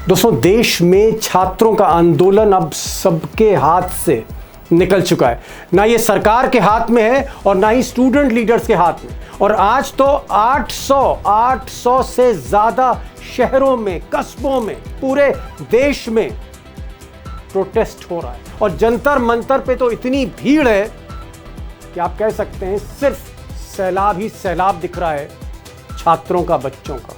दोस्तों, देश में छात्रों का आंदोलन अब सबके हाथ से निकल चुका है। ना ये सरकार के हाथ में है और ना ही स्टूडेंट लीडर्स के हाथ में। और आज तो 800 से ज्यादा शहरों में, कस्बों में, पूरे देश में प्रोटेस्ट हो रहा है। और जंतर मंतर पे तो इतनी भीड़ है कि आप कह सकते हैं सिर्फ सैलाब ही सैलाब दिख रहा है छात्रों का, बच्चों का।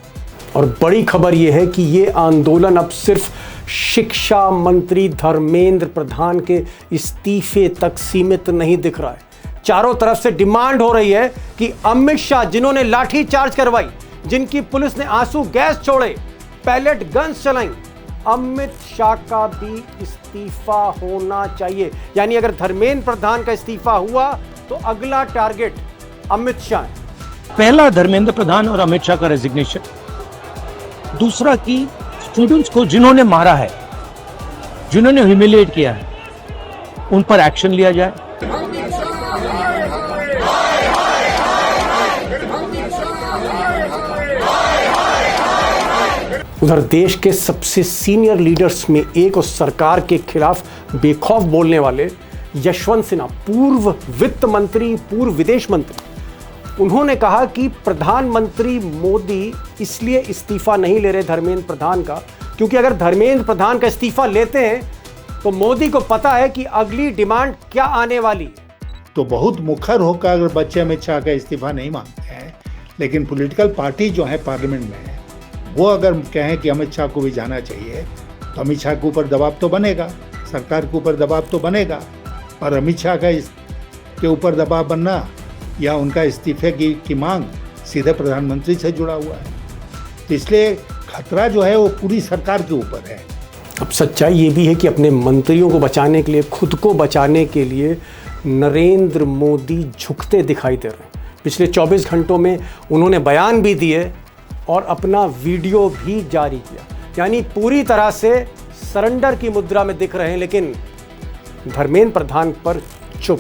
और बड़ी खबर यह है कि ये आंदोलन अब सिर्फ शिक्षा मंत्री धर्मेंद्र प्रधान के इस्तीफे तक सीमित नहीं दिख रहा है। चारों तरफ से डिमांड हो रही है कि अमित शाह, जिन्होंने लाठी चार्ज करवाई, जिनकी पुलिस ने आंसू गैस छोड़े, पैलेट गन्स चलाई, अमित शाह का भी इस्तीफा होना चाहिए। यानी अगर धर्मेंद्र प्रधान का इस्तीफा हुआ तो अगला टारगेट अमित शाह है। पहला धर्मेंद्र प्रधान और अमित शाह का रेजिग्नेशन, दूसरा कि स्टूडेंट्स को जिन्होंने मारा है, जिन्होंने ह्यूमिलिएट किया है, उन पर एक्शन लिया जाए। उधर देश के सबसे सीनियर लीडर्स में एक और सरकार के खिलाफ बेखौफ बोलने वाले यशवंत सिन्हा, पूर्व वित्त मंत्री, पूर्व विदेश मंत्री, उन्होंने कहा कि प्रधानमंत्री मोदी इसलिए इस्तीफा नहीं ले रहे धर्मेंद्र प्रधान का, क्योंकि अगर धर्मेंद्र प्रधान का इस्तीफा लेते हैं तो मोदी को पता है कि अगली डिमांड क्या आने वाली है। तो बहुत मुखर होकर अगर बच्चे अमित शाह का इस्तीफा नहीं मांगते हैं, लेकिन पॉलिटिकल पार्टी जो है पार्लियामेंट में है, वो अगर कहें कि अमित शाह को भी जाना चाहिए, तो अमित शाह के ऊपर दबाव तो बनेगा, सरकार के ऊपर दबाव तो बनेगा। और अमित शाह का के ऊपर दबाव बनना या उनका इस्तीफे की मांग सीधे प्रधानमंत्री से जुड़ा हुआ है। तो इसलिए खतरा जो है वो पूरी सरकार के ऊपर है। अब सच्चाई ये भी है कि अपने मंत्रियों को बचाने के लिए, खुद को बचाने के लिए नरेंद्र मोदी झुकते दिखाई दे रहे हैं। पिछले 24 घंटों में उन्होंने बयान भी दिए और अपना वीडियो भी जारी किया। यानी पूरी तरह से सरेंडर की मुद्रा में दिख रहे हैं, लेकिन धर्मेंद्र प्रधान पर चुप।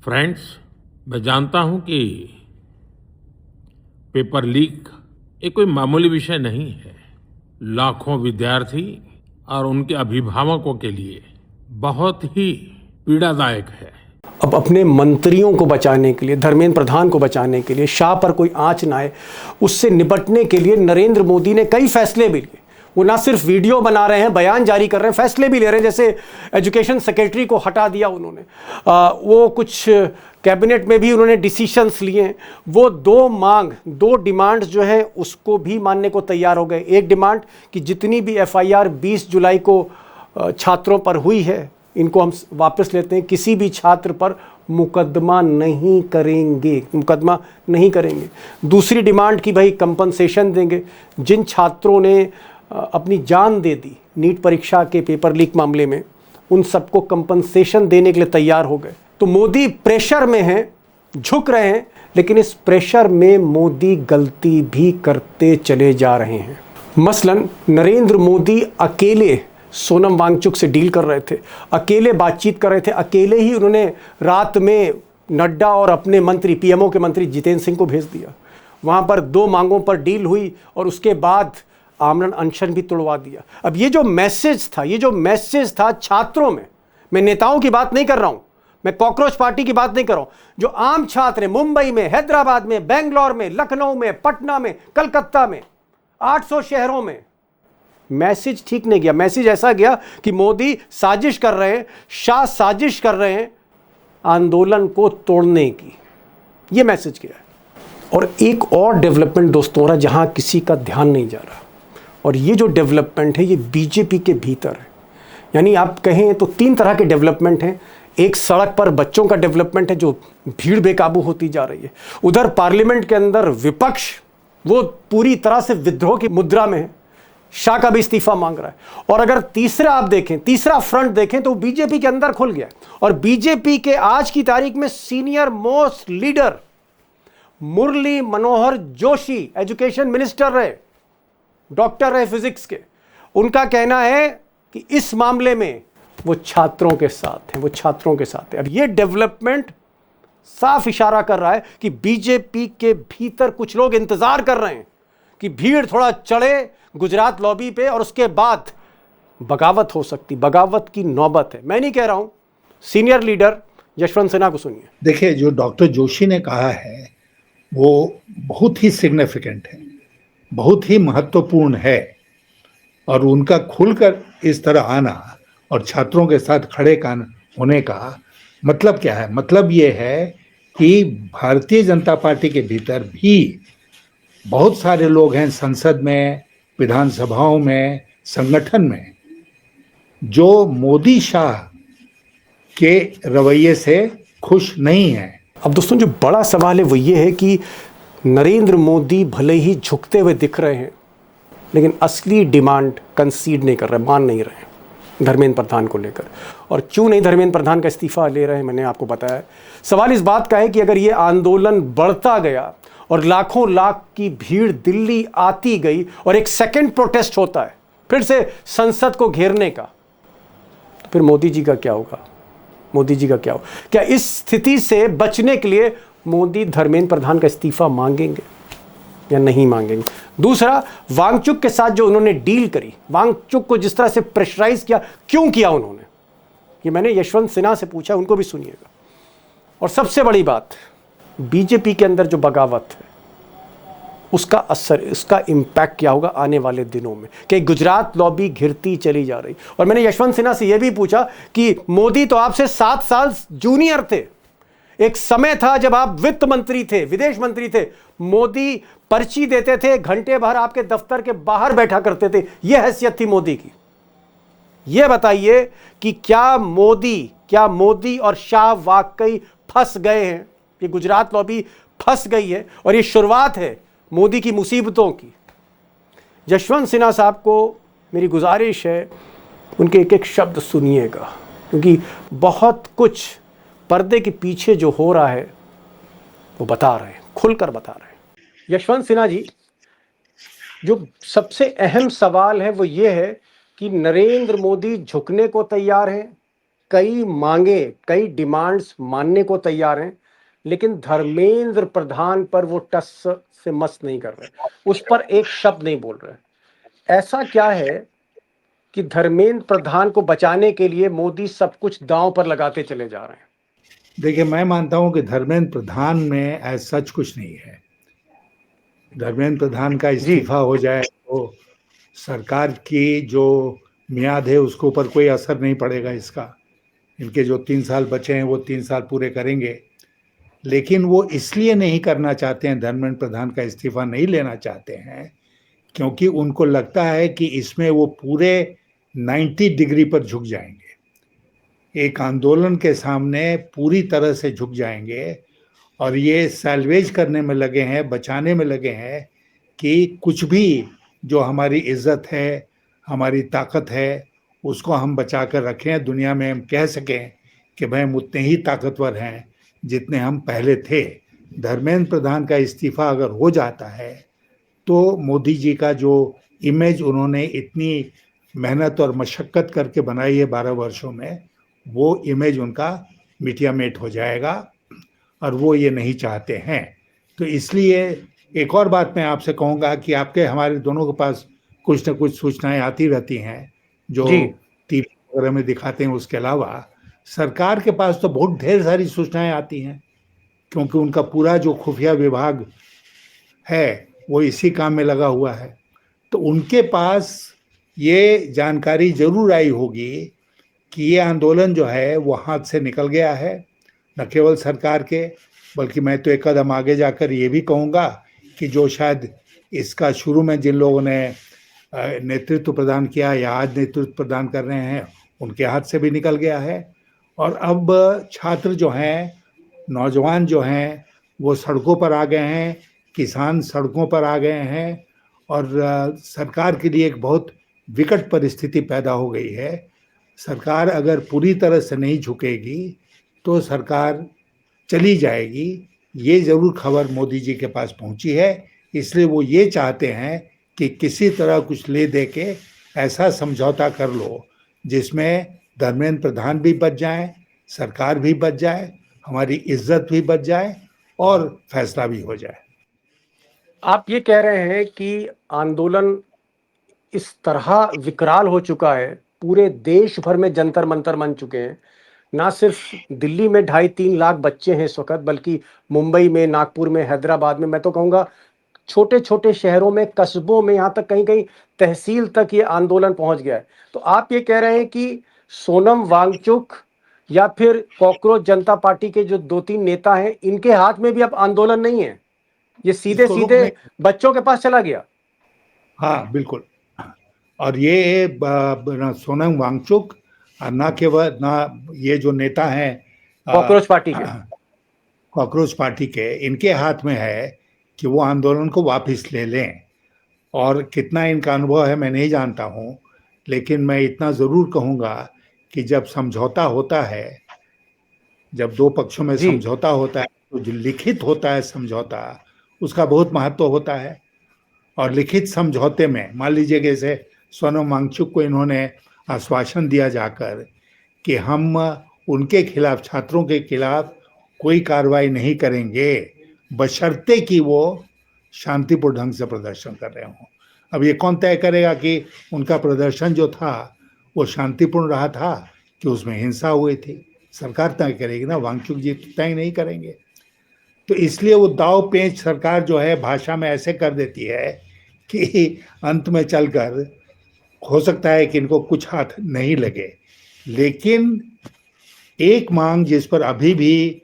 फ्रेंड्स, मैं जानता हूं कि पेपर लीक एक कोई मामूली विषय नहीं है। लाखों विद्यार्थी और उनके अभिभावकों के लिए बहुत ही पीड़ादायक है। अब अपने मंत्रियों को बचाने के लिए, धर्मेंद्र प्रधान को बचाने के लिए, शाह पर कोई आंच ना आए, उससे निपटने के लिए नरेंद्र मोदी ने कई फैसले भी लिए। वो ना सिर्फ वीडियो बना रहे हैं, बयान जारी कर रहे हैं, फैसले भी ले रहे हैं। जैसे एजुकेशन सेक्रेटरी को हटा दिया उन्होंने, वो कुछ कैबिनेट में भी उन्होंने डिसीशंस लिए। वो दो डिमांड्स जो है उसको भी मानने को तैयार हो गए। एक डिमांड कि जितनी भी FIR 20 जुलाई को छात्रों पर हुई है, इनको हम वापस लेते हैं, किसी भी छात्र पर मुकदमा नहीं करेंगे। दूसरी डिमांड कि भाई कंपनसेशन देंगे। जिन छात्रों ने अपनी जान दे दी नीट परीक्षा के पेपर लीक मामले में, उन सबको कंपनसेशन देने के लिए तैयार हो गए। तो मोदी प्रेशर में हैं, झुक रहे हैं, लेकिन इस प्रेशर में मोदी गलती भी करते चले जा रहे हैं। मसलन नरेंद्र मोदी अकेले सोनम वांगचुक से डील कर रहे थे, अकेले बातचीत कर रहे थे, अकेले ही उन्होंने रात में नड्डा और अपने मंत्री, PMO के मंत्री जितेंद्र सिंह को भेज दिया। वहाँ पर 2 मांगों पर डील हुई और उसके बाद आमरण अनशन भी तोड़वा दिया। अब ये जो मैसेज था छात्रों में, मैं नेताओं की बात नहीं कर रहा हूँ, मैं कॉकरोच पार्टी की बात नहीं कर रहा हूँ, जो आम छात्र हैं मुंबई में, हैदराबाद में, बेंगलोर में, लखनऊ में, पटना में, कलकत्ता में, 800 शहरों में, मैसेज ठीक नहीं गया। मैसेज ऐसा गया कि मोदी साजिश कर रहे हैं, शाह साजिश कर रहे हैं आंदोलन को तोड़ने की। यह मैसेज गया है। और एक और डेवलपमेंट दोस्तों हो रहा, जहां किसी का ध्यान नहीं जा रहा, और ये जो डेवलपमेंट है ये बीजेपी के भीतर है। यानी आप कहें तो 3 तरह के डेवलपमेंट हैं। एक सड़क पर बच्चों का डेवलपमेंट है, जो भीड़ बेकाबू होती जा रही है। उधर पार्लियामेंट के अंदर विपक्ष वो पूरी तरह से विद्रोह की मुद्रा में है, शाह का भी इस्तीफा मांग रहा है। और अगर तीसरा फ्रंट देखें तो बीजेपी के अंदर खुल गया। और बीजेपी के आज की तारीख में senior most leader Murli Manohar Joshi, education minister रहे, डॉक्टर रहे फिजिक्स के, उनका कहना है कि इस मामले में वो छात्रों के साथ हैं। अब ये डेवलपमेंट साफ इशारा कर रहा है कि बीजेपी के भीतर कुछ लोग इंतजार कर रहे हैं कि भीड़ थोड़ा चढ़े गुजरात लॉबी पे और उसके बाद बगावत हो सकती, बगावत की नौबत है। मैं नहीं कह रहा हूं, सीनियर लीडर यशवंत सिन्हा को सुनिए। देखिए, जो डॉक्टर जोशी ने कहा है वो बहुत ही सिग्निफिकेंट है, बहुत ही महत्वपूर्ण है, और उनका खुलकर इस तरह आना और छात्रों के साथ खड़े कान होने का मतलब क्या है? मतलब ये है कि भारतीय जनता पार्टी के भीतर भी बहुत सारे लोग हैं, संसद में, विधानसभाओं में, संगठन में, जो मोदी शाह के रवैये से खुश नहीं है। अब दोस्तों, जो बड़ा सवाल है वो ये है कि नरेंद्र मोदी भले ही झुकते हुए दिख रहे हैं, लेकिन असली डिमांड कंसीड नहीं कर रहे, मान नहीं रहे हैं धर्मेंद्र प्रधान को लेकर। और क्यों नहीं धर्मेंद्र प्रधान का इस्तीफा ले रहे हैं, मैंने आपको बताया। सवाल इस बात का है कि अगर ये आंदोलन बढ़ता गया और लाखों लाख की भीड़ दिल्ली आती गई और एक सेकंड प्रोटेस्ट होता है फिर से संसद को घेरने का, तो फिर मोदी जी का क्या होगा? मोदी जी का क्या होगा? क्या इस स्थिति से बचने के लिए मोदी धर्मेंद्र प्रधान का इस्तीफा मांगेंगे या नहीं मांगेंगे? दूसरा, वांगचुक के साथ जो उन्होंने डील करी, वांगचुक को जिस तरह से प्रेशराइज किया, क्यों किया उन्होंने, ये मैंने यशवंत सिन्हा से पूछा, उनको भी सुनिएगा। और सबसे बड़ी बात, बीजेपी के अंदर जो बगावत है उसका असर, उसका इम्पैक्ट क्या होगा आने वाले दिनों में, कि गुजरात लॉबी घिरती चली जा रही। और मैंने यशवंत सिन्हा से यह भी पूछा कि मोदी तो आपसे 7 साल जूनियर थे, एक समय था जब आप वित्त मंत्री थे, विदेश मंत्री थे, मोदी पर्ची देते थे, घंटे भर आपके दफ्तर के बाहर बैठा करते थे, यह हैसियत थी मोदी की। यह बताइए कि क्या मोदी और शाह वाकई फंस गए हैं? ये गुजरात लॉबी फंस गई है और ये शुरुआत है मोदी की मुसीबतों की। यशवंत सिन्हा साहब को मेरी गुजारिश है, उनके एक एक शब्द सुनिएगा, क्योंकि बहुत कुछ पर्दे के पीछे जो हो रहा है वो बता रहे हैं, खुलकर बता रहे हैं। यशवंत सिन्हा जी, जो सबसे अहम सवाल है वो ये है कि नरेंद्र मोदी झुकने को तैयार हैं, कई मांगे, कई डिमांड्स मानने को तैयार हैं, लेकिन धर्मेंद्र प्रधान पर वो टस से मस नहीं कर रहे, उस पर एक शब्द नहीं बोल रहे। ऐसा क्या है कि धर्मेंद्र प्रधान को बचाने के लिए मोदी सब कुछ दांव पर लगाते चले जा रहे हैं? देखिए, मैं मानता हूं कि धर्मेंद्र प्रधान में ऐसा सच कुछ नहीं है। धर्मेंद्र प्रधान का इस्तीफा हो जाए तो सरकार की जो मियाद है उसके ऊपर कोई असर नहीं पड़ेगा इसका। इनके जो 3 साल बचे हैं वो 3 साल पूरे करेंगे, लेकिन वो इसलिए नहीं करना चाहते हैं, धर्मेंद्र प्रधान का इस्तीफा नहीं लेना चाहते हैं, क्योंकि उनको लगता है कि इसमें वो पूरे 90 डिग्री पर झुक जाएंगे, एक आंदोलन के सामने पूरी तरह से झुक जाएंगे, और ये सैल्वेज करने में लगे हैं, बचाने में लगे हैं कि कुछ भी जो हमारी इज्जत है, हमारी ताकत है, उसको हम बचा कर रखें, दुनिया में हम कह सकें कि भाई हम उतने ही ताकतवर हैं जितने हम पहले थे। धर्मेंद्र प्रधान का इस्तीफा अगर हो जाता है तो मोदी जी का जो इमेज उन्होंने इतनी मेहनत और मशक्क़त करके बनाई है 12 वर्षों में, वो इमेज उनका मिटिया मेट हो जाएगा, और वो ये नहीं चाहते हैं। तो इसलिए एक और बात मैं आपसे कहूँगा कि आपके हमारे दोनों के पास कुछ न कुछ सूचनाएं आती रहती हैं जो टीवी वगैरह में दिखाते हैं, उसके अलावा सरकार के पास तो बहुत ढेर सारी सूचनाएं आती हैं, क्योंकि उनका पूरा जो खुफिया विभाग है वो इसी काम में लगा हुआ है। तो उनके पास ये जानकारी जरूर आई होगी कि ये आंदोलन जो है वो हाथ से निकल गया है, न केवल सरकार के, बल्कि मैं तो एक कदम आगे जाकर ये भी कहूँगा कि जो शायद इसका शुरू में जिन लोगों ने नेतृत्व प्रदान किया या आज नेतृत्व प्रदान कर रहे हैं, उनके हाथ से भी निकल गया है। और अब छात्र जो हैं, नौजवान जो हैं, वो सड़कों पर आ गए हैं, किसान सड़कों पर आ गए हैं, और सरकार के लिए एक बहुत विकट परिस्थिति पैदा हो गई है। सरकार अगर पूरी तरह से नहीं झुकेगी तो सरकार चली जाएगी, ये ज़रूर खबर मोदी जी के पास पहुंची है। इसलिए वो ये चाहते हैं कि किसी तरह कुछ ले दे के ऐसा समझौता कर लो जिसमें धर्मेंद्र प्रधान भी बच जाए, सरकार भी बच जाए, हमारी इज्जत भी बच जाए और फैसला भी हो जाए। आप ये कह रहे हैं कि आंदोलन इस तरह विकराल हो चुका है, पूरे देश भर में जंतर मंतर बन चुके हैं। ना सिर्फ दिल्ली में 2.5-3 लाख बच्चे हैं इस वक्त, बल्कि मुंबई में, नागपुर में, हैदराबाद में, मैं तो कहूँगा छोटे छोटे शहरों में, कस्बों में, यहाँ तक कहीं कहीं तहसील तक ये आंदोलन पहुंच गया है। तो आप ये कह रहे हैं कि सोनम वांगचुक या फिर कॉकरोच जनता पार्टी के जो 2-3 नेता हैं, इनके हाथ में भी अब आंदोलन नहीं है, ये सीधे इसको सीधे रोकने, बच्चों के पास चला गया। हाँ बिल्कुल। और ये ना सोनम वांगचुक और ना केवल ना ये जो नेता हैं कॉकरोच पार्टी के। कॉकरोच पार्टी के, इनके हाथ में है कि वो आंदोलन को वापस ले लें। और कितना इनका अनुभव है मैं नहीं जानता हूँ, लेकिन मैं इतना ज़रूर कहूँगा कि जब समझौता होता है, जब दो पक्षों में जी। समझौता होता है, तो जो लिखित होता है समझौता, उसका बहुत महत्व होता है। और लिखित समझौते में मान लीजिए कि जैसे सोनम वांगचुक को इन्होंने आश्वासन दिया जाकर कि हम उनके खिलाफ, छात्रों के खिलाफ कोई कार्रवाई नहीं करेंगे, बशर्ते कि वो शांतिपूर्ण ढंग से प्रदर्शन कर रहे हों। अब ये कौन तय करेगा कि उनका प्रदर्शन जो था वो शांतिपूर्ण रहा था कि उसमें हिंसा हुई थी? सरकार तय करेगी ना, वांगचुक जी तय नहीं करेंगे। तो इसलिए वो दाव पेच सरकार जो है भाषा में ऐसे कर देती है कि अंत में चलकर हो सकता है कि इनको कुछ हाथ नहीं लगे। लेकिन एक मांग जिस पर अभी भी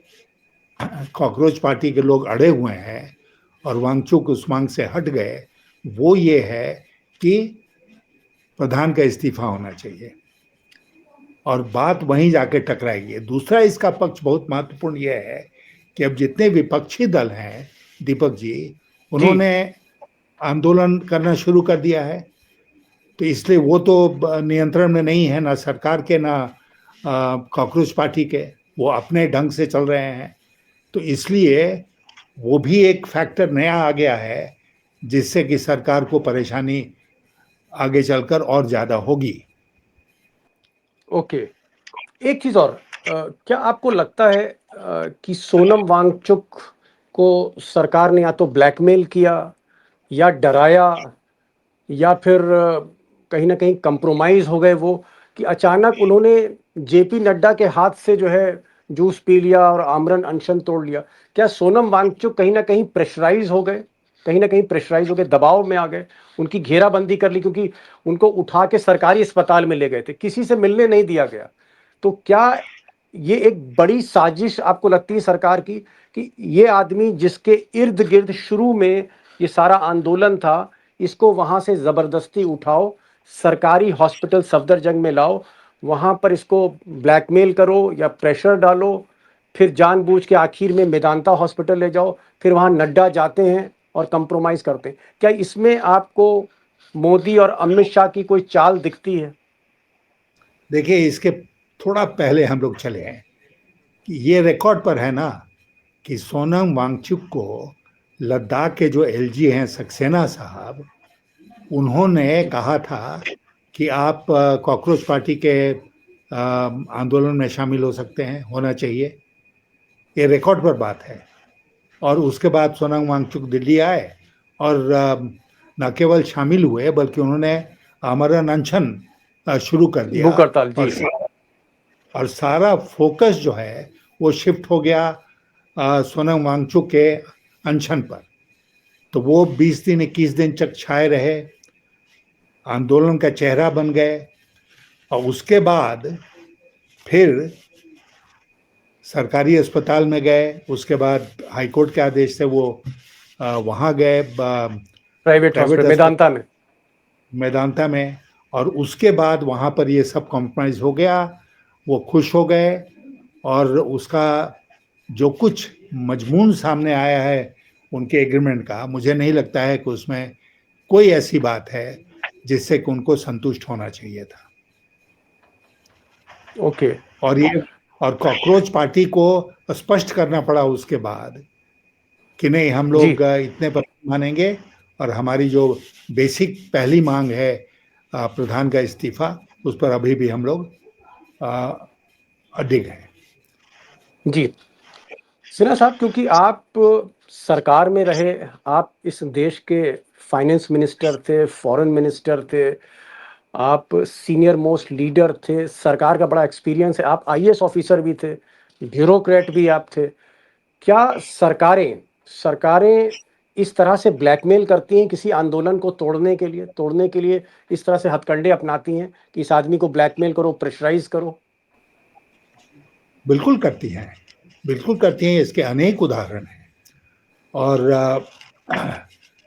कॉकरोच पार्टी के लोग अड़े हुए हैं और वांगचुक उस मांग से हट गए, वो ये है कि प्रधान का इस्तीफा होना चाहिए, और बात वहीं जाके टकराएगी। दूसरा इसका पक्ष बहुत महत्वपूर्ण यह है कि अब जितने विपक्षी दल हैं दीपक जी, उन्होंने आंदोलन करना शुरू कर दिया है। तो इसलिए वो तो नियंत्रण में नहीं है, ना सरकार के ना कॉकरोच पार्टी के, वो अपने ढंग से चल रहे हैं। तो इसलिए वो भी एक फैक्टर नया आ गया है जिससे कि सरकार को परेशानी आगे चलकर और ज़्यादा होगी। ओके, एक चीज और, क्या आपको लगता है कि सोनम वांगचुक को सरकार ने या तो ब्लैकमेल किया या डराया या फिर कहीं ना कहीं कंप्रोमाइज हो गए वो, कि अचानक उन्होंने जेपी नड्डा के हाथ से जो है जूस पी लिया और आमरण अनशन तोड़ लिया? क्या सोनम वांगचुक कहीं ना कहीं प्रेशराइज हो गए, कहीं ना कहीं प्रेशराइज हो गए, दबाव में आ गए, उनकी घेराबंदी कर ली, क्योंकि उनको उठा के सरकारी अस्पताल में ले गए थे, किसी से मिलने नहीं दिया गया? तो क्या ये एक बड़ी साजिश आपको लगती है सरकार की, कि ये आदमी जिसके इर्द गिर्द शुरू में ये सारा आंदोलन था, इसको वहां से जबरदस्ती उठाओ, सरकारी हॉस्पिटल सफदरजंग में लाओ, वहां पर इसको ब्लैकमेल करो या प्रेशर डालो, फिर जानबूझ के आखिर में मेदांता हॉस्पिटल ले जाओ, फिर वहां नड्डा जाते हैं और कंप्रोमाइज करते हैं? क्या इसमें आपको मोदी और अमित शाह की कोई चाल दिखती है? देखिए, इसके थोड़ा पहले हम लोग चले हैं कि ये रिकॉर्ड पर है ना कि सोनम वांगचुक को लद्दाख के जो एलजी हैं सक्सेना साहब, उन्होंने कहा था कि आप कॉकरोच पार्टी के आंदोलन में शामिल हो सकते हैं, होना चाहिए। ये रिकॉर्ड पर बात है। और उसके बाद सोनम वांगचुक दिल्ली आए और न केवल शामिल हुए बल्कि उन्होंने आमरण अनशन शुरू कर दिया। भूख हड़ताल, जी। और सारा फोकस जो है वो शिफ्ट हो गया सोनम वांगचुक के अनशन पर। तो वो 20 दिन 21 दिन तक छाए रहे, आंदोलन का चेहरा बन गए। और उसके बाद फिर सरकारी अस्पताल में गए, उसके बाद हाईकोर्ट के आदेश से वो वहाँ गए प्राइवेट हॉस्पिटल मेदांता में। और उसके बाद वहाँ पर ये सब कॉम्प्रोमाइज़ हो गया, वो खुश हो गए। और उसका जो कुछ मजमून सामने आया है उनके एग्रीमेंट का, मुझे नहीं लगता है कि उसमें कोई ऐसी बात है जिससे कि उनको संतुष्ट होना चाहिए था। ओके। और कॉकरोच पार्टी को स्पष्ट करना पड़ा उसके बाद कि नहीं, हम लोग इतने पर मानेंगे, और हमारी जो बेसिक पहली मांग है प्रधान का इस्तीफा, उस पर अभी भी हम लोग अडिग हैं। जी सिन्हा साहब, क्योंकि आप सरकार में रहे, आप इस देश के फाइनेंस मिनिस्टर थे, फॉरेन मिनिस्टर थे, आप सीनियर मोस्ट लीडर थे, सरकार का बड़ा एक्सपीरियंस है, आप आईएएस ऑफिसर भी थे, ब्यूरोक्रेट भी आप थे। क्या सरकारें सरकारें इस तरह से ब्लैकमेल करती हैं किसी आंदोलन को तोड़ने के लिए इस तरह से हथकंडे अपनाती हैं कि इस आदमी को ब्लैकमेल करो, प्रेशराइज करो? बिल्कुल करती हैं, बिल्कुल करती हैं। इसके अनेक उदाहरण हैं। और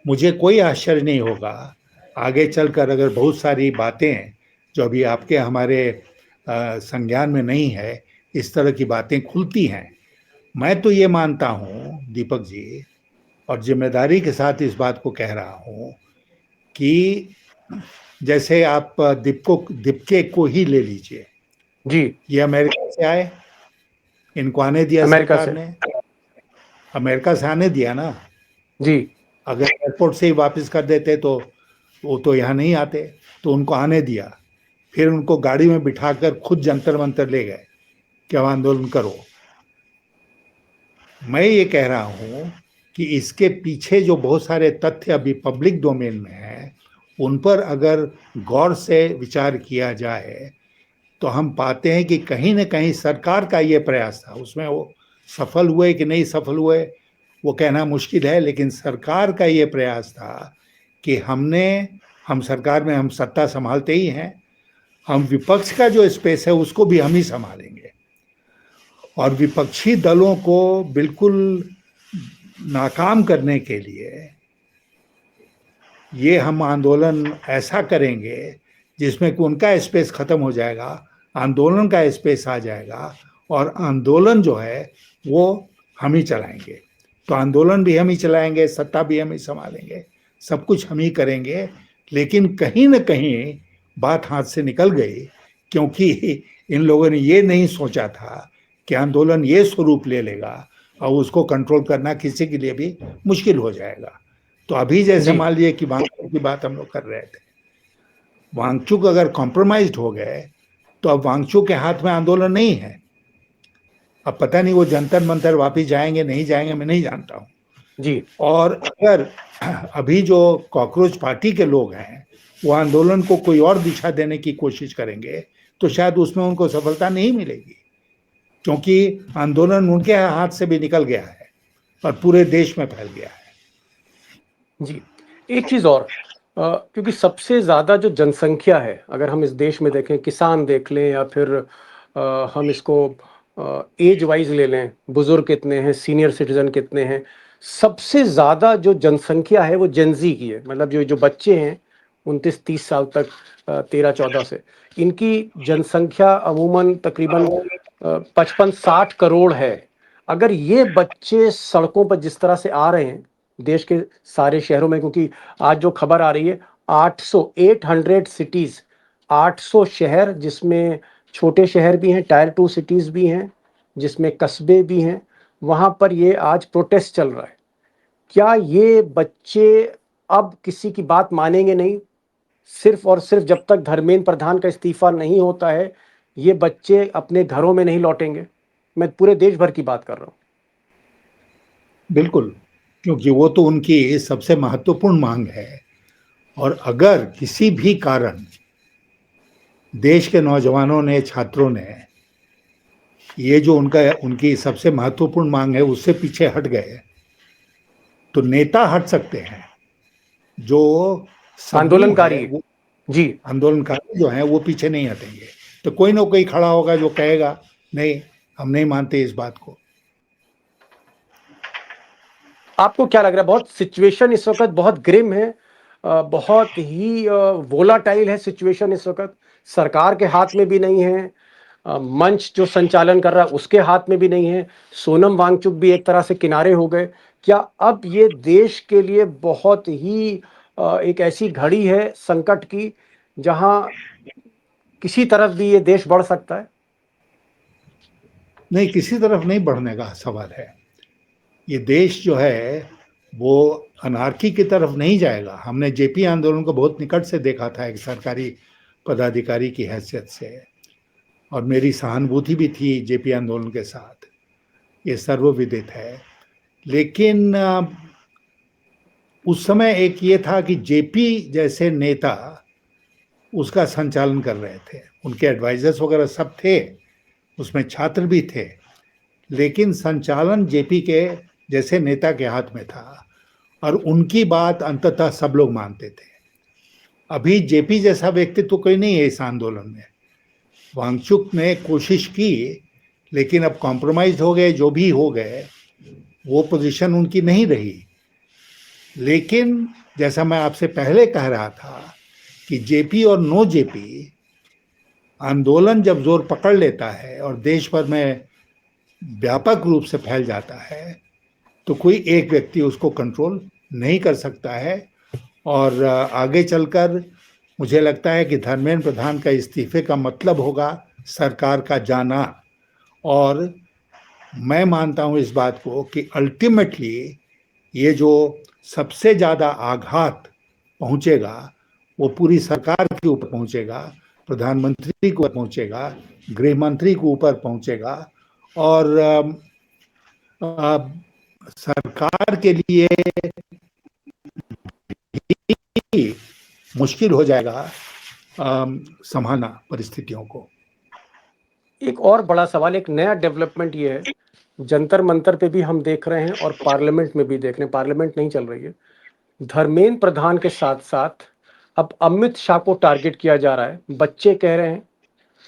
मुझे कोई आश्चर्य नहीं होगा आगे चलकर अगर बहुत सारी बातें जो अभी आपके हमारे संज्ञान में नहीं है, इस तरह की बातें खुलती हैं। मैं तो ये मानता हूँ दीपक जी, और जिम्मेदारी के साथ इस बात को कह रहा हूँ कि जैसे आप दीपके को ही ले लीजिए। जी, ये अमेरिका से आए, इनको आने दिया अमेरिका सरकार से। ने, अमेरिका से आने दिया ना। जी, अगर एयरपोर्ट से ही वापस कर देते तो वो तो यहाँ नहीं आते, तो उनको आने दिया। फिर उनको गाड़ी में बिठाकर खुद जंतर मंतर ले गए कि अब आंदोलन करो। मैं ये कह रहा हूँ कि इसके पीछे जो बहुत सारे तथ्य अभी पब्लिक डोमेन में हैं, उन पर अगर गौर से विचार किया जाए तो हम पाते हैं कि कहीं न कहीं सरकार का ये प्रयास था। उसमें वो सफल हुए कि नहीं सफल हुए वो कहना मुश्किल है, लेकिन सरकार का ये प्रयास था कि हम सरकार में हम सत्ता संभालते ही हैं, हम विपक्ष का जो स्पेस है उसको भी हम ही संभालेंगे। और विपक्षी दलों को बिल्कुल नाकाम करने के लिए ये हम आंदोलन ऐसा करेंगे जिसमें कि उनका स्पेस खत्म हो जाएगा, आंदोलन का स्पेस आ जाएगा, और आंदोलन जो है वो हम ही चलाएंगे। तो आंदोलन भी हम ही चलाएंगे, सत्ता भी हम ही संभालेंगे, सब कुछ हम ही करेंगे। लेकिन कहीं न कहीं बात हाथ से निकल गई, क्योंकि इन लोगों ने ये नहीं सोचा था कि आंदोलन ये स्वरूप ले लेगा और उसको कंट्रोल करना किसी के लिए भी मुश्किल हो जाएगा। तो अभी जैसे मान लीजिए कि वांगचुक की बात हम लोग कर रहे थे, वांगचुक अगर कॉम्प्रोमाइज्ड हो गए तो अब वांगचुक के हाथ में आंदोलन नहीं है। अब पता नहीं वो जंतर मंतर वापिस जाएंगे नहीं जाएंगे, मैं नहीं जानता हूँ जी। और अगर अभी जो कॉकरोच पार्टी के लोग हैं वो आंदोलन को कोई और दिशा देने की कोशिश करेंगे तो शायद उसमें उनको सफलता नहीं मिलेगी, क्योंकि आंदोलन उनके हाथ से भी निकल गया है और पूरे देश में फैल गया है। जी, एक चीज़ और, क्योंकि सबसे ज़्यादा जो जनसंख्या है, अगर हम इस देश में देखें, किसान देख लें या फिर हम इसको एज वाइज ले लें, बुजुर्ग कितने हैं, सीनियर सिटीजन कितने हैं, सबसे ज़्यादा जो जनसंख्या है वो जेनजी की है। मतलब जो जो बच्चे हैं 29-30 साल तक, 13-14 से, इनकी जनसंख्या अमूमन तकरीबन 55-60 करोड़ है। अगर ये बच्चे सड़कों पर जिस तरह से आ रहे हैं देश के सारे शहरों में, क्योंकि आज जो खबर आ रही है 800 सिटीज, 800 शहर, जिसमें छोटे शहर भी हैं, टायर 2 सिटीज भी हैं, जिसमें कस्बे भी हैं, वहां पर ये आज प्रोटेस्ट चल रहा है। क्या ये बच्चे अब किसी की बात मानेंगे नहीं? सिर्फ और सिर्फ जब तक धर्मेंद्र प्रधान का इस्तीफा नहीं होता है, ये बच्चे अपने घरों में नहीं लौटेंगे। मैं पूरे देश भर की बात कर रहा हूं। बिल्कुल, क्योंकि वो तो उनकी सबसे महत्वपूर्ण मांग है। और अगर किसी भी कारण देश के नौजवानों ने, छात्रों ने ये जो उनकी सबसे महत्वपूर्ण मांग है उससे पीछे हट गए तो नेता हट सकते हैं, जो आंदोलनकारी जी, आंदोलनकारी जो हैं वो पीछे नहीं हटेंगे। तो कोई ना कोई खड़ा होगा जो कहेगा नहीं, हम नहीं मानते इस बात को। आपको क्या लग रहा है? बहुत सिचुएशन इस वक्त बहुत ग्रिम है, बहुत ही वोलाटाइल है सिचुएशन इस वक्त। सरकार के हाथ में भी नहीं है, मंच जो संचालन कर रहा है उसके हाथ में भी नहीं है, सोनम वांगचुक भी एक तरह से किनारे हो गए। क्या अब ये देश के लिए बहुत ही एक ऐसी घड़ी है संकट की जहां किसी तरफ भी ये देश बढ़ सकता है? नहीं, किसी तरफ नहीं बढ़ने का सवाल है। ये देश जो है वो अनार्की की तरफ नहीं जाएगा। हमने जेपी आंदोलन को बहुत निकट से देखा था एक सरकारी पदाधिकारी की हैसियत से, और मेरी सहानुभूति भी थी जेपी आंदोलन के साथ, ये सर्वविदित है। लेकिन उस समय एक ये था कि जेपी जैसे नेता उसका संचालन कर रहे थे, उनके एडवाइजर्स वगैरह सब थे, उसमें छात्र भी थे, लेकिन संचालन जेपी के जैसे नेता के हाथ में था और उनकी बात अंततः सब लोग मानते थे। अभी जेपी जैसा व्यक्तित्व कोई नहीं है इस आंदोलन में। वांगचुक ने कोशिश की, लेकिन अब कॉम्प्रोमाइज हो गए, जो भी हो गए, वो पोजीशन उनकी नहीं रही। लेकिन जैसा मैं आपसे पहले कह रहा था कि जेपी और नो जेपी आंदोलन जब जोर पकड़ लेता है और देश भर में व्यापक रूप से फैल जाता है, तो कोई एक व्यक्ति उसको कंट्रोल नहीं कर सकता है। और आगे चलकर मुझे लगता है कि धर्मेंद्र प्रधान का इस्तीफे का मतलब होगा सरकार का जाना। और मैं मानता हूं इस बात को कि अल्टीमेटली ये जो सबसे ज़्यादा आघात पहुंचेगा वो पूरी सरकार के ऊपर पहुंचेगा, प्रधानमंत्री के ऊपर पहुंचेगा, गृह मंत्री के ऊपर पहुंचेगा और सरकार के लिए मुश्किल हो जाएगा संभालना परिस्थितियों को। एक और बड़ा सवाल, एक नया डेवलपमेंट ये है, जंतर मंतर पे भी हम देख रहे हैं और पार्लियामेंट में भी देख रहे हैं, पार्लियामेंट नहीं चल रही है, धर्मेंद्र प्रधान के साथ साथ अब अमित शाह को टारगेट किया जा रहा है। बच्चे कह रहे हैं,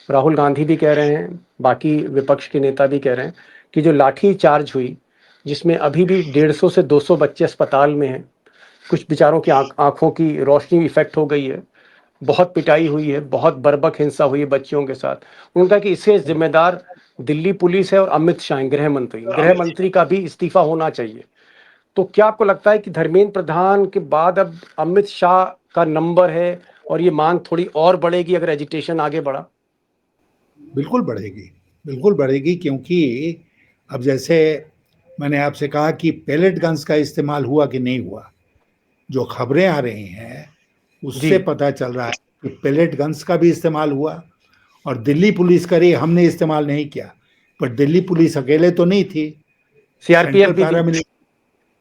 राहुल गांधी भी कह रहे हैं, बाकी विपक्ष के नेता भी कह रहे हैं कि जो लाठी चार्ज हुई, जिसमें अभी भी 150 से 200 बच्चे अस्पताल में हैं, कुछ बेचारों की आंखों की रोशनी इफेक्ट हो गई है, बहुत पिटाई हुई है, बहुत बर्बक हिंसा हुई है बच्चियों के साथ। उन्होंने कहा कि इससे जिम्मेदार दिल्ली पुलिस है और अमित शाह, गृह मंत्री का भी इस्तीफा होना चाहिए। तो क्या आपको लगता है कि धर्मेंद्र प्रधान के बाद अब अमित शाह का नंबर है और ये मांग थोड़ी और बढ़ेगी अगर एजिटेशन आगे बढ़ा? बिल्कुल बढ़ेगी, बिल्कुल बढ़ेगी, क्योंकि अब जैसे मैंने आपसे कहा कि पेलेट गन्स का इस्तेमाल हुआ कि नहीं हुआ, जो खबरें आ रही हैं उससे पता चल रहा है कि पेलेट गन्स का भी इस्तेमाल हुआ और दिल्ली पुलिस करे हमने इस्तेमाल नहीं किया, पर दिल्ली पुलिस अकेले तो नहीं थी, सीआरपीएफ भी,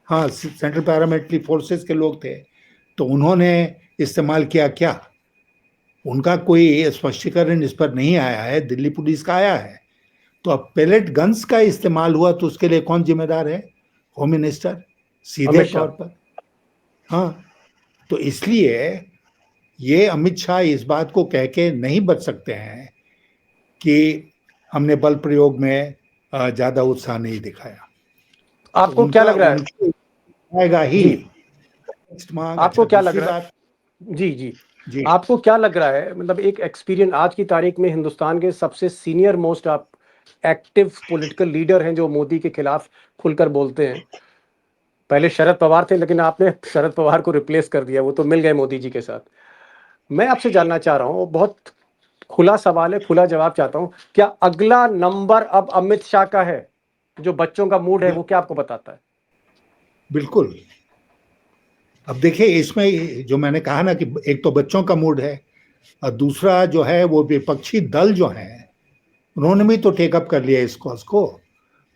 हाँ, सेंट्रल पैरामिलिट्री फोर्सेस के लोग थे, तो उन्होंने इस्तेमाल किया क्या? उनका कोई स्पष्टीकरण इस पर नहीं आया है, दिल्ली पुलिस का आया है। तो अब पेलेट गन्स का इस्तेमाल हुआ तो उसके लिए कौन जिम्मेदार है? होम मिनिस्टर सीधे तौर पर। हाँ, तो इसलिए ये अमित शाह इस बात को कह के नहीं बच सकते हैं कि हमने बल प्रयोग में ज्यादा उत्साह नहीं दिखाया। आपको क्या लग रहा है? आएगा ही। आपको क्या लग रहा है? जी, आपको क्या लग रहा है? मतलब एक एक्सपीरियंस, आज की तारीख में हिंदुस्तान के सबसे सीनियर मोस्ट आप एक्टिव पॉलिटिकल लीडर हैं जो मोदी के खिलाफ खुलकर बोलते हैं। पहले शरद पवार थे, लेकिन आपने शरद पवार को रिप्लेस कर दिया, वो तो मिल गए मोदी जी के साथ। मैं आपसे जानना चाह रहा हूँ, बहुत खुला सवाल है, खुला जवाब चाहता हूँ, क्या अगला नंबर अब अमित शाह का है? जो बच्चों का मूड है वो क्या आपको बताता है? बिल्कुल। अब देखिए, इसमें जो मैंने कहा ना कि एक तो बच्चों का मूड है और दूसरा जो है वो विपक्षी दल जो है उन्होंने भी तो टेकअप कर लिया इस कॉज को।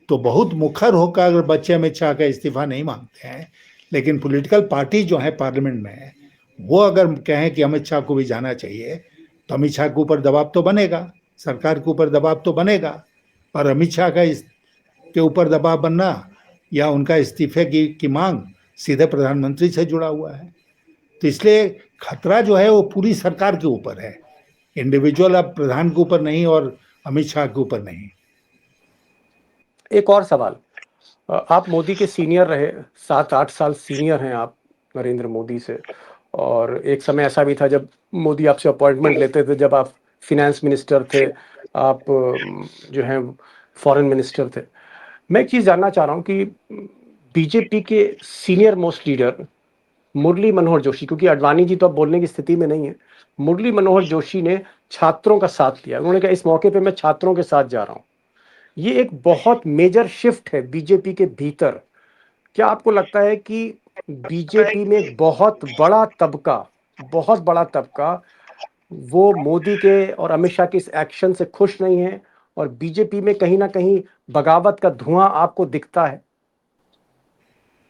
तो बहुत मुखर होकर अगर बच्चे अमित शाह का इस्तीफा नहीं मांगते हैं, लेकिन पॉलिटिकल पार्टी जो है पार्लियामेंट में वो अगर कहें कि अमित शाह को भी जाना चाहिए, तो अमित शाह के ऊपर दबाव तो बनेगा, सरकार के ऊपर दबाव तो बनेगा। और अमित शाह का के ऊपर दबाव बनना या उनका इस्तीफे की मांग सीधे प्रधानमंत्री से जुड़ा हुआ है। तो इसलिए खतरा जो है वो पूरी सरकार के ऊपर है, इंडिविजुअल अब प्रधान के ऊपर नहीं और अमित शाह के ऊपर नहीं। एक और सवाल, आप मोदी के सीनियर रहे, 7-8 साल सीनियर हैं आप नरेंद्र मोदी से, और एक समय ऐसा भी था जब मोदी आपसे अपॉइंटमेंट लेते थे, जब आप फिनेंस मिनिस्टर थे, आप जो हैं फॉरेन मिनिस्टर थे। मैं एक चीज़ जानना चाह रहा हूँ कि बीजेपी के senior most leader Murli Manohar Joshi, क्योंकि अडवाणी जी तो अब बोलने की स्थिति में नहीं है, मुरली मनोहर जोशी ने छात्रों का साथ लिया। उन्होंने कहा इस मौके पे मैं छात्रों के साथ जा रहा हूँ। ये एक बहुत मेजर शिफ्ट है बीजेपी के भीतर। क्या आपको लगता है कि बीजेपी में एक बहुत बड़ा तबका वो मोदी के और अमित शाह के इस एक्शन से खुश नहीं है और बीजेपी में कहीं ना कहीं बगावत का धुआं आपको दिखता है?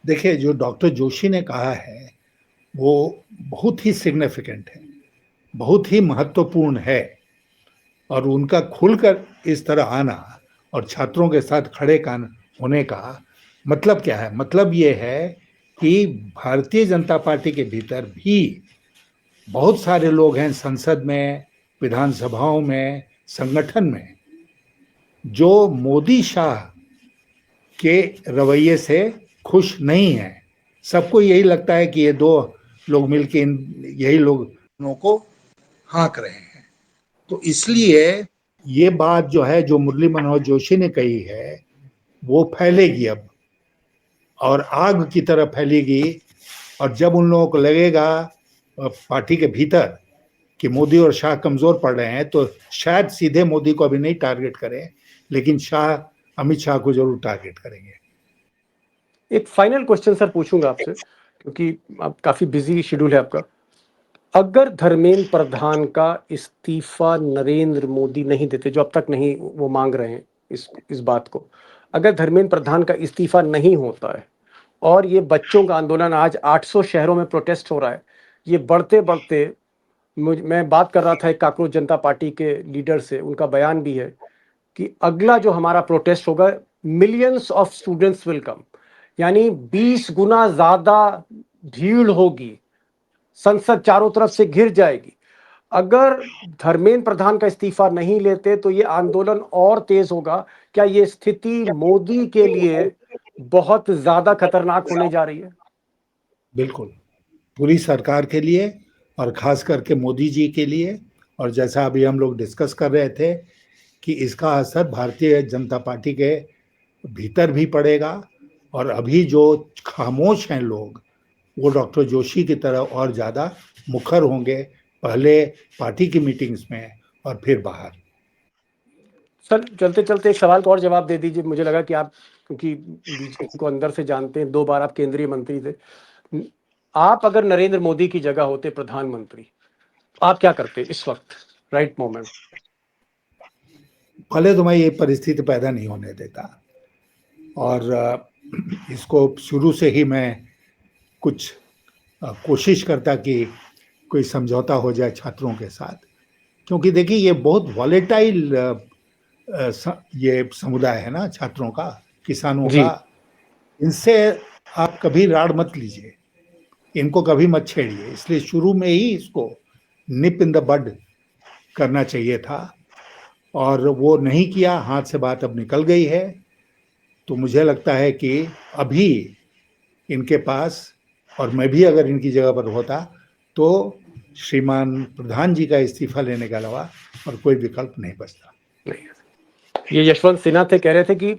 देखिए, जो डॉक्टर जोशी ने कहा है वो बहुत ही सिग्निफिकेंट है, बहुत ही महत्वपूर्ण है। और उनका खुलकर इस तरह आना और छात्रों के साथ खड़े कान होने का मतलब क्या है? मतलब ये है कि भारतीय जनता पार्टी के भीतर भी बहुत सारे लोग हैं, संसद में, विधानसभाओं में, संगठन में, जो मोदी शाह के रवैये से खुश नहीं हैं। सबको यही लगता है कि ये दो लोग मिलके यही लोगों को हाँक रहे हैं। तो इसलिए ये बात जो है, जो मुरली मनोहर जोशी ने कही है, वो फैलेगी अब, और आग की तरह फैलेगी। और जब उन लोगों को लगेगा पार्टी के भीतर कि मोदी और शाह कमजोर पड़ रहे हैं, तो शायद सीधे मोदी को अभी नहीं टारगेट करें, लेकिन अमित शाह को जरूर टारगेट करेंगे। एक फाइनल क्वेश्चन सर पूछूंगा आपसे, क्योंकि आप काफी बिजी शेड्यूल है आपका। अगर धर्मेंद्र प्रधान का इस्तीफा नरेंद्र मोदी नहीं देते, जो अब तक नहीं वो मांग रहे हैं इस बात को, अगर धर्मेंद्र प्रधान का इस्तीफा नहीं होता है और ये बच्चों का आंदोलन आज 800 शहरों में प्रोटेस्ट हो रहा है, ये बढ़ते बढ़ते, मैं बात कर रहा था एक काकरोच जनता पार्टी के लीडर से, उनका बयान भी है कि अगला जो हमारा प्रोटेस्ट होगा, millions of students will come, यानी 20 गुना ज्यादा भीड़ होगी, संसद चारों तरफ से घिर जाएगी। अगर धर्मेंद्र प्रधान का इस्तीफा नहीं लेते तो ये आंदोलन और तेज होगा। क्या ये स्थिति मोदी के लिए बहुत ज्यादा खतरनाक होने जा रही है? बिल्कुल, पूरी सरकार के लिए और खास करके मोदी जी के लिए। और जैसा अभी हम लोग डिस्कस कर रहे थे कि इसका असर भारतीय जनता पार्टी के भीतर भी पड़ेगा, और अभी जो खामोश हैं लोग, वो डॉक्टर जोशी की तरह और ज़्यादा मुखर होंगे, पहले पार्टी की मीटिंग्स में और फिर बाहर। सर चलते चलते एक सवाल को और जवाब दे दीजिए। मुझे लगा कि आप, क्योंकि बीजेपी को अंदर से जानते हैं, 2 बार आप केंद्रीय मंत्री थे, आप अगर नरेंद्र मोदी की जगह होते प्रधानमंत्री, आप क्या करते इस वक्त, राइट मोमेंट? पहले तो मैं ये परिस्थिति पैदा नहीं होने देता, और इसको शुरू से ही मैं कुछ कोशिश करता कि कोई समझौता हो जाए छात्रों के साथ। क्योंकि देखिए, ये बहुत वॉलेटाइल ये समुदाय है ना, छात्रों का, किसानों जी। का। इनसे आप कभी राड़ मत लीजिए, इनको कभी मत छेड़िए। इसलिए शुरू में ही इसको निप इन द बड करना चाहिए था, और वो नहीं किया। हाथ से बात अब निकल गई है। तो मुझे लगता है कि अभी इनके पास, और मैं भी अगर इनकी जगह पर होता, तो श्रीमान प्रधान जी का इस्तीफा लेने के अलावा और कोई विकल्प नहीं बचता। ये यशवंत सिन्हा थे, कह रहे थे कि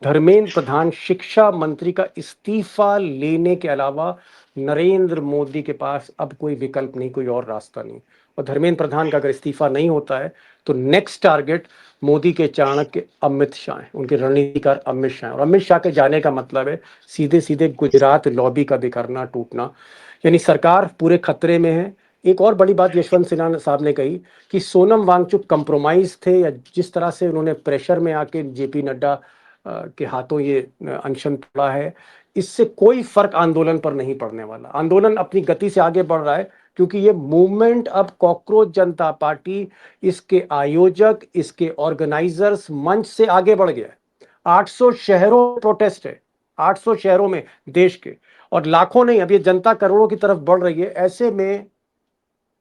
धर्मेंद्र प्रधान शिक्षा मंत्री का इस्तीफा लेने के अलावा नरेंद्र मोदी के पास अब कोई विकल्प नहीं, कोई और रास्ता नहीं। और धर्मेंद्र प्रधान का अगर इस्तीफा नहीं होता है तो नेक्स्ट टारगेट मोदी के चाणक्य अमित शाह हैं, उनके रणनीतिकार अमित शाह। और अमित शाह के जाने का मतलब है सीधे सीधे गुजरात लॉबी का बिखरना, टूटना, यानी सरकार पूरे खतरे में है। एक और बड़ी बात यशवंत सिन्हा साहब ने कही कि सोनम वांगचुक कंप्रोमाइज थे, या जिस तरह से उन्होंने प्रेशर में आके जेपी नड्डा के हाथों ये अनशन पड़ा है, इससे कोई फर्क आंदोलन पर नहीं पड़ने वाला। आंदोलन अपनी गति से आगे बढ़ रहा है, क्योंकि ये मूवमेंट अब कॉकरोच जनता पार्टी, इसके आयोजक, इसके ऑर्गेनाइजर्स मंच से आगे बढ़ गया है। 800 शहरों प्रोटेस्ट है, 800 शहरों में देश के, और लाखों नहीं, अब ये जनता करोड़ों की तरफ बढ़ रही है। ऐसे में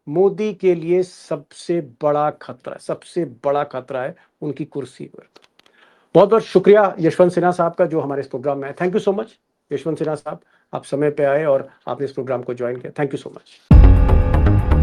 मोदी के लिए सबसे बड़ा खतरा है उनकी कुर्सी पर। बहुत बहुत शुक्रिया यशवंत सिन्हा साहब का, जो हमारे इस प्रोग्राम में है। Thank you so much Yashwant Sinha साहब, आप समय पे आए और आपने इस प्रोग्राम को ज्वाइन किया। Thank you so much.